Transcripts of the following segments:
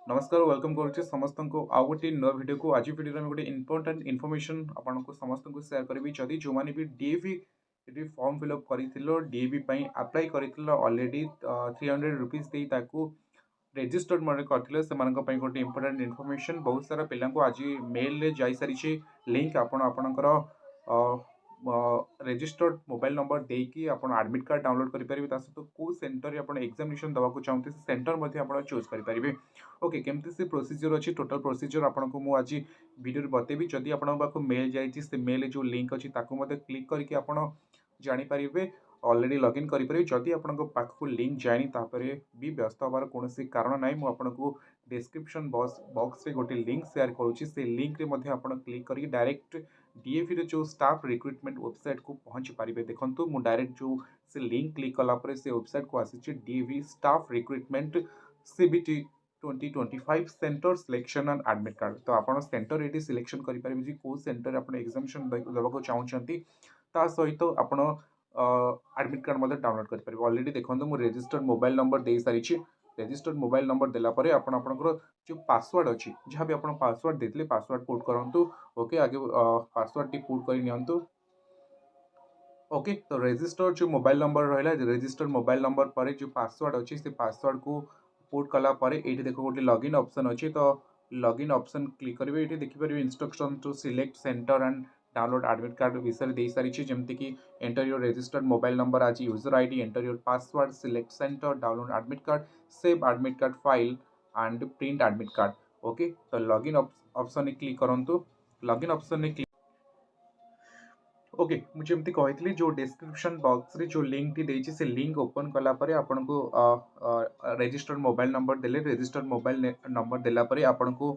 नमस्कार वेलकम करुच्चे समस्त को आउ गोटे नुआ वीडियो को आज वीडियो में गोटे इंपोर्टेंट इनफॉरमेशन आपन को समस्त को शेयर करी जदि जो मैंने भी डीएवी फॉर्म फिलअप कर डीएवी अप्लाई कर ऑलरेडी 300 रुपीज रेजिस्टर्ड मर्डर करते से गोटे इंपोर्टेंट इनफॉरमेशन बहुत सारा पिला आज मेल जा सारी लिंक आपणकर रेजिस्टर्ड मोबाइल नंबर देकी आप आडमिट कार्ड डाउनलोड करेंगे सहित कौ सेन्टर आप एग्जामिनेशन देवाक चाहते सेन्टर आप चूज करेंगे। ओके केमती से प्रोसीजर अच्छी टोटल प्रोसीजर आपको मुझे आज वीडियो बतेबी जदि आपको मेल जाइए मेल जो लिंक अच्छी क्लिक करके आप जानीपारे ऑलरेडी लॉगिन करेंगे जदि आपको पाखक लिंक जाए भी व्यस्त हबार कौन कारण ना मुझे डिस्क्रिप्शन बॉक्स रे गोटे लिंक शेयर करुँची से लिंक रे क्लिक करके डायरेक्ट डीएवी जो स्टाफ रिक्रुटमेंट वेबसाइट को पहुंची पारे देखो मुझे डायरेक्ट जो से लिंक क्लिक कलापर से वेबसाइट को आसी DAV staff recruitment CBT 2025 centre selection and admit card तो आप सेंटर ये सिलेक्शन करेंगे कौ सेंटर आप एग्जामिनेशन देवाक चाहते सहित आप एडमिट कार्ड डाउनलोड करेंगे ऑलरेडी देखो मुझे रजिस्टर्ड मोबाइल नंबर दे सारी रजिस्टर्ड मोबाइल नंबर देलापर आपंकर जो पासवर्ड अच्छी जहाँ भी आप पासवर्ड देते पासवर्ड पुट करूँ ओके आगे पासवर्ड टी पुट कर ओके तो रजिस्टर्ड जो मोबाइल नंबर रहा रजिस्टर्ड मोबाइल नंबर पर जो पासवर्ड अच्छी से पासवर्ड को पुट कलापर ये देखो गोटे लॉगिन ऑप्शन अच्छी तो लॉगिन ऑप्शन क्लिक करेंगे ये देखिए instruction to select centre and download admit card विषय दे सारी जमीक कि enter your registered mobile number आज user ID enter your password select centre download admit card save admit card file and print admit card okay तो login option click करूँ login option click okay मुझे कही जो description box रे जो link T देछि से लिंक ओपन कला परे आपन को रजिस्टर्ड मोबाइल नंबर देले रजिस्टर्ड मोबाइल नंबर देला परे आपन को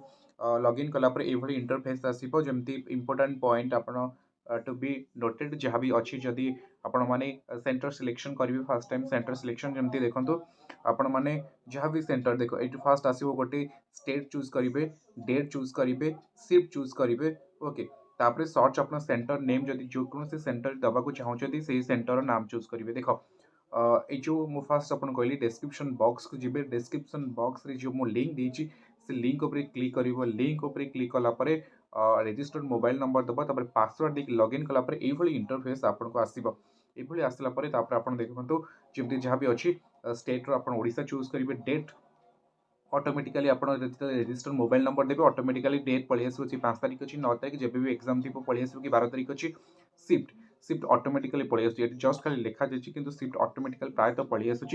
लॉगिन कला परे एभली इंटरफेस आसीबो जेमती इंपोर्टेंट पॉइंट आपन टू बी नोटेड जहाँ भी अच्छी जदि आपण माने सेंटर सिलेक्शन करेंगे फास्ट टाइम सेंटर सिलेक्शन जमती देखो आपण माने जहाँ भी सेंटर देखो ये फास्ट आसो गोटे स्टेट चूज करेंगे डेट चूज करेंगे शिफ्ट चूज करेंगे ओके तापर सर्च अपना सेंटर नेम जदि जो कौन से सेंटर दबाक चाहते से सेंटर नाम चूज करेंगे देख ये जो मु फास्ट अपन कहली डिस्क्रिप्शन बॉक्स को जी डिस्क्रिप्शन बॉक्स रे जो मु लिंक देछि से लिंक उपर क्लिक करिवो लिंक उपर क्लिक कला परे रजिस्टर्ड मोबाइल नंबर दबा तापर पासवर्ड देख लॉगिन कला परे एभली इंटरफेस आपन को आसीबो एभली आसला परे तापर आपन देखंतु जेमति जहाँ भी अछि स्टेट रो आपन ओडिसा चूज करिवे डेट ऑटोमेटिकली आप रजिस्टर मोबाइल नंबर देते ऑटोमेटिकली डेट पलि आस 5 तारीख अच्छी 9 तारीख जब भी एग्जाम थी पलि आस कि 12 तारीख अच्छी शिफ्ट शिफ्ट ऑटोमेटिकली पलि आस जस्ट खाली लिखा जाए कि शिफ्ट ऑटोमेटिकली प्रायतः पलि आसूँ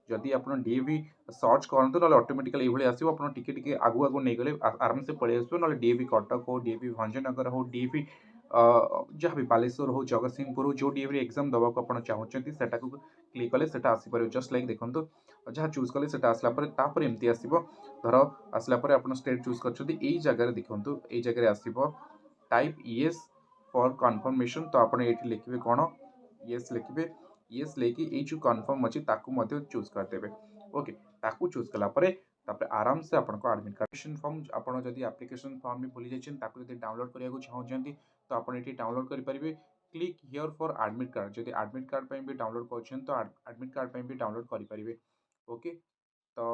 जदि आप डीएवी सर्च करते ना ऑटोमेटिकली ये आसो आप टिके आगु आगु नहीं गले आराम से पलि आस ना डीएवी कटक हो डीएवी भंजनगर हो डीएवी जहाँ भी बालेश्वर हो जगतसिंहपुर हो जो डीएवी एग्जाम देवाक आप चाहते सेटा को क्लिक कले से आसपार जस्ट लाइक देखो जहाँ चूज कले से आसलापर एमती आसो धर आसलापर आप स्टेट चूज कर जगह देखो ये जगह आसो टाइप येस फॉर कन्फर्मेशन तो आप लिखे कौन येस लिखे येस लेकिन ये जो कन्फर्म अच्छी चूज करदे ओके ताकू चूज कलापर आराम से आपको एडमिट कार्ड फॉर्म आपड़ जब एप्लिकेशन फॉर्म भी भूली जाइए डाउनलोड करने चाहते तो आप डाउनलोड करेंगे click here for admit card जब एडमिट कार्ड भी डाउनलोड कर तो एडमिट कार्ड भी डाउनलोड करेंगे ओके तो